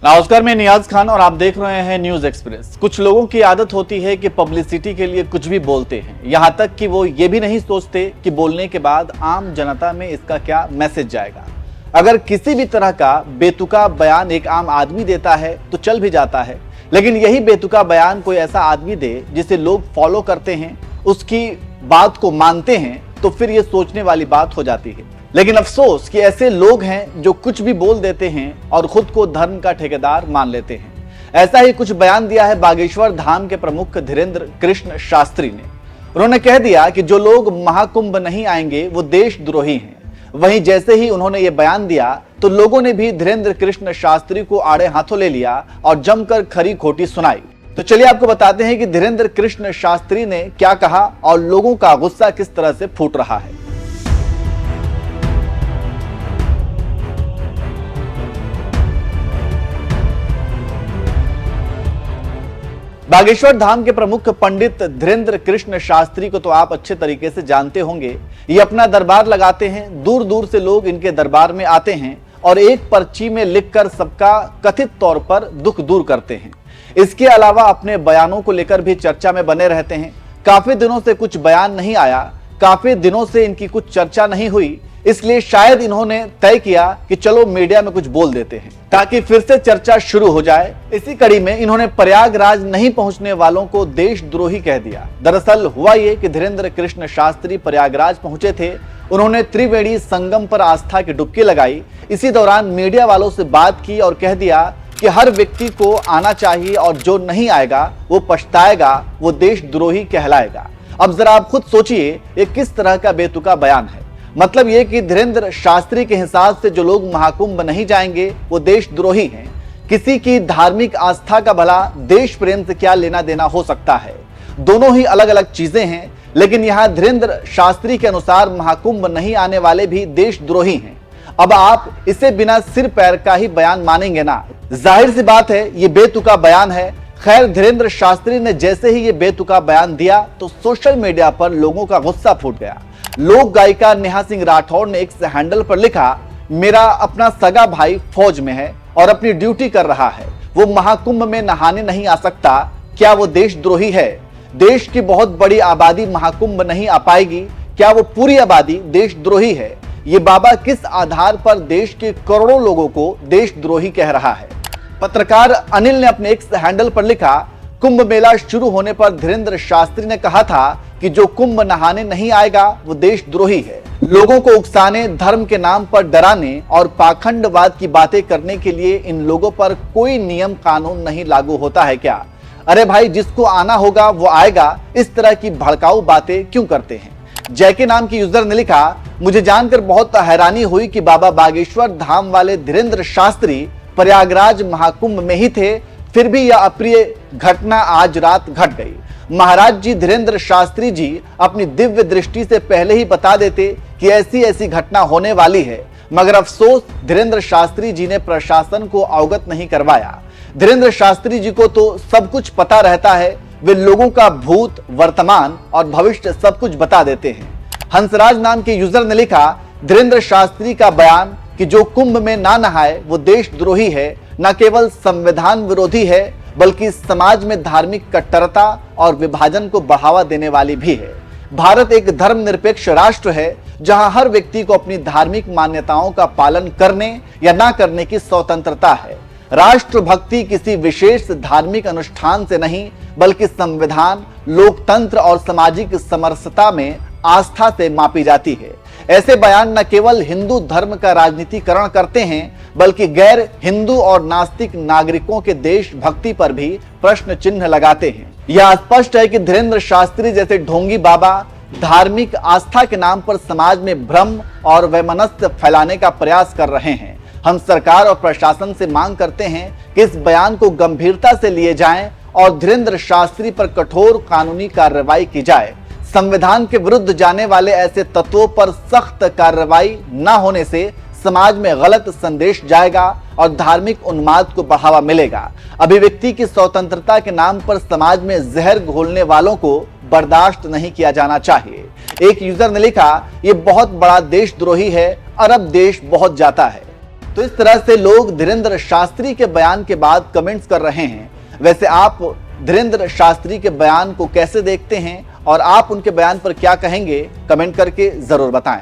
नमस्कार, मैं नियाज खान और आप देख रहे हैं न्यूज एक्सप्रेस। कुछ लोगों की आदत होती है कि पब्लिसिटी के लिए कुछ भी बोलते हैं, यहां तक कि वो ये भी नहीं सोचते कि बोलने के बाद आम जनता में इसका क्या मैसेज जाएगा। अगर किसी भी तरह का बेतुका बयान एक आम आदमी देता है तो चल भी जाता है, लेकिन यही बेतुका बयान कोई ऐसा आदमी दे जिसे लोग फॉलो करते हैं, उसकी बात को मानते हैं, तो फिर ये सोचने वाली बात हो जाती है। लेकिन अफसोस कि ऐसे लोग हैं जो कुछ भी बोल देते हैं और खुद को धर्म का ठेकेदार मान लेते हैं। ऐसा ही कुछ बयान दिया है बागेश्वर धाम के प्रमुख धीरेन्द्र कृष्ण शास्त्री ने। उन्होंने कह दिया कि जो लोग महाकुंभ नहीं आएंगे वो देशद्रोही हैं। वहीं जैसे ही उन्होंने ये बयान दिया तो लोगों ने भी धीरेन्द्र कृष्ण शास्त्री को आड़े हाथों ले लिया और जमकर खरी खोटी सुनाई। तो चलिए आपको बताते हैं कि धीरेन्द्र कृष्ण शास्त्री ने क्या कहा और लोगों का गुस्सा किस तरह से फूट रहा है। बागेश्वर धाम के प्रमुख पंडित धीरेन्द्र कृष्ण शास्त्री को तो आप अच्छे तरीके से जानते होंगे। ये अपना दरबार लगाते हैं, दूर दूर से लोग इनके दरबार में आते हैं और एक पर्ची में लिखकर सबका कथित तौर पर दुख दूर करते हैं। इसके अलावा अपने बयानों को लेकर भी चर्चा में बने रहते हैं। काफी दिनों से कुछ बयान नहीं आया, काफी दिनों से इनकी कुछ चर्चा नहीं हुई, इसलिए शायद इन्होंने तय किया कि चलो मीडिया में कुछ बोल देते हैं ताकि फिर से चर्चा शुरू हो जाए। इसी कड़ी में इन्होंने प्रयागराज नहीं पहुंचने वालों को देशद्रोही कह दिया। दरअसल हुआ ये कि धीरेन्द्र कृष्ण शास्त्री प्रयागराज पहुंचे थे। उन्होंने त्रिवेणी संगम पर आस्था की डुबकी लगाई। इसी दौरान मीडिया वालों से बात की और कह दिया कि हर व्यक्ति को आना चाहिए और जो नहीं आएगा वो पछताएगा, वो देशद्रोही कहलाएगा। अब जरा आप खुद सोचिए ये किस तरह का बेतुका बयान है। मतलब ये कि धीरेन्द्र शास्त्री के हिसाब से जो लोग महाकुंभ नहीं जाएंगे वो देशद्रोही हैं। किसी की धार्मिक आस्था का भला देश प्रेम से क्या लेना देना हो सकता है। दोनों ही अलग अलग चीजें हैं, लेकिन यहाँ धीरेन्द्र शास्त्री के अनुसार महाकुंभ नहीं आने वाले भी देशद्रोही हैं। अब आप इसे बिना सिर पैर का ही बयान मानेंगे ना। जाहिर सी बात है ये बेतुका बयान है। खैर, धीरेन्द्र शास्त्री ने जैसे ही ये बेतुका बयान दिया तो सोशल मीडिया पर लोगों का गुस्सा फूट गया। लोक गायिका नेहा सिंह राठौर ने एक हैंडल पर लिखा, मेरा अपना सगा भाई फौज में है और अपनी ड्यूटी कर रहा है, वो महाकुंभ में नहाने नहीं आ सकता, क्या वो देशद्रोही है? देश की बहुत बड़ी आबादी महाकुंभ नहीं आ पाएगी, क्या वो पूरी आबादी देशद्रोही है? ये बाबा किस आधार पर देश के करोड़ों लोगों को देशद्रोही कह रहा है? पत्रकार अनिल ने अपने एक हैंडल पर लिखा, कुंभ मेला शुरू होने पर धीरेन्द्र शास्त्री ने कहा था कि जो कुंभ नहाने नहीं आएगा वो देशद्रोही है। लोगों को उकसाने, धर्म के नाम पर डराने और पाखंडवाद की बातें करने के लिए इन लोगों पर कोई नियम कानून नहीं लागू होता है क्या? अरे भाई, जिसको आना होगा वो आएगा, इस तरह की भड़काऊ बातें क्यों करते हैं? जय के नाम की यूजर ने लिखा, मुझे जानकर बहुत हैरानी हुई कि बाबा बागेश्वर धाम वाले धीरेन्द्र शास्त्री प्रयागराज महाकुंभ में ही थे, फिर भी यह अप्रिय घटना आज रात घट गई। महाराज जी धीरेन्द्र शास्त्री जी अपनी दिव्य दृष्टि से पहले ही बता देते कि ऐसी ऐसी घटना होने वाली है, मगर अफसोस धीरेन्द्र शास्त्री जी ने प्रशासन को अवगत नहीं करवाया। धीरेन्द्र शास्त्री जी को तो सब कुछ पता रहता है, वे लोगों का भूत, वर्तमान और भविष्य सब कुछ बता देते हैं। हंसराज नाम के यूजर ने लिखा, धीरेन्द्र शास्त्री का बयान कि जो कुंभ में ना नहाए वो देशद्रोही है, न केवल संविधान विरोधी है बल्कि समाज में धार्मिक कट्टरता और विभाजन को बढ़ावा देने वाली भी है। भारत एक धर्मनिरपेक्ष राष्ट्र है जहां हर व्यक्ति को अपनी धार्मिक मान्यताओं का पालन करने या ना करने की स्वतंत्रता है। राष्ट्रभक्ति किसी विशेष धार्मिक अनुष्ठान से नहीं बल्कि संविधान, लोकतंत्र और सामाजिक समरसता में आस्था से मापी जाती है। ऐसे बयान न केवल हिंदू धर्म का राजनीतिकरण करते हैं बल्कि गैर हिंदू और नास्तिक नागरिकों के देशभक्ति पर भी प्रश्न चिन्ह लगाते हैं। यह स्पष्ट है कि धीरेन्द्र शास्त्री जैसे ढोंगी बाबा धार्मिक आस्था के नाम पर समाज में भ्रम और वैमनस्य फैलाने का प्रयास कर रहे हैं। हम सरकार और प्रशासन से मांग करते हैं कि इस बयान को गंभीरता से लिए जाएं और धीरेन्द्र शास्त्री पर कठोर कानूनी कार्रवाई की जाए। संविधान के विरुद्ध जाने वाले ऐसे तत्वों पर सख्त कार्रवाई न होने से समाज में गलत संदेश जाएगा और धार्मिक उन्माद को बढ़ावा मिलेगा। अभिव्यक्ति की स्वतंत्रता के नाम पर समाज में जहर घोलने वालों को बर्दाश्त नहीं किया जाना चाहिए। एक यूजर ने लिखा, ये बहुत बड़ा देशद्रोही है, अरब देश बहुत जाता है। तो इस तरह से लोग धीरेन्द्र शास्त्री के बयान के बाद कमेंट्स कर रहे हैं। वैसे आप धीरेन्द्र शास्त्री के बयान को कैसे देखते हैं और आप उनके बयान पर क्या कहेंगे, कमेंट करके जरूर बताएं।